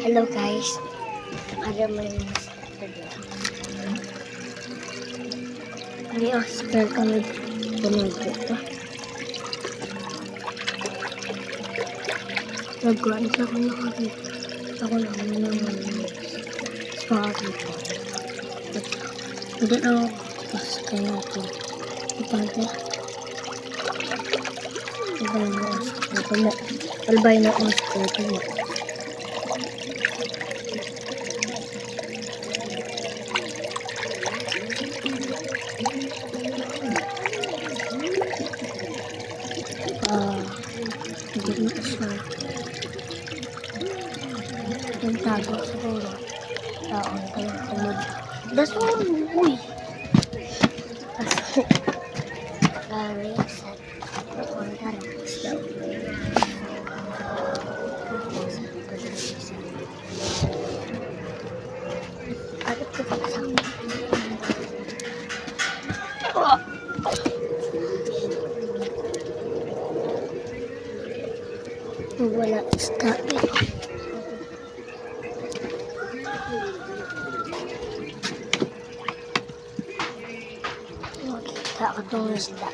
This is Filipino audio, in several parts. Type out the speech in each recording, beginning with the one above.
Hello guys, ada main Oscar. Ini Oscar kami punugo to. Nagkuhan sa ako nakakita. Ako lang naman sorry po. Hindi ako Oscar natin. Ipagay. Albay na Oscar. Albay na Oscar. Hindi na siya. Yung tago siguro. Taon kayo kumod. Das mo, uy! Kasi, kami sa kontar isla. Agad ko paksak. Wala isda dito. Makita ko itong isda.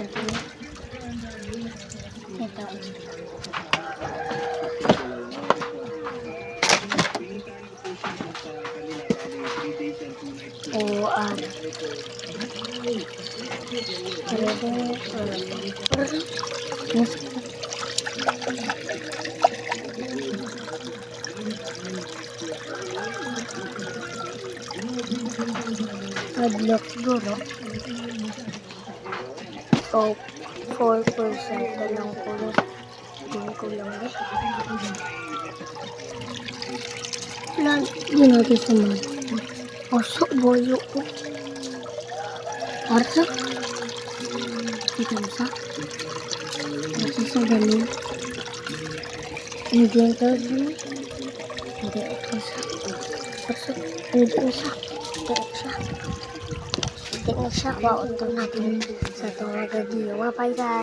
Ito isda. Adlock siguro. So, 4% na lang kulang. Hindi ko lang eh. Hindi natin sumali. Osok boyo ko. Arsa? Kita mo sa? Arsa sa ganun. Hindi ang tawag mo. Hindi ako sa. Arsa? Hindi ako sa. Hindi ako sa. Hindi ako sa. Waon to natin sa itong agad. Wapay guys.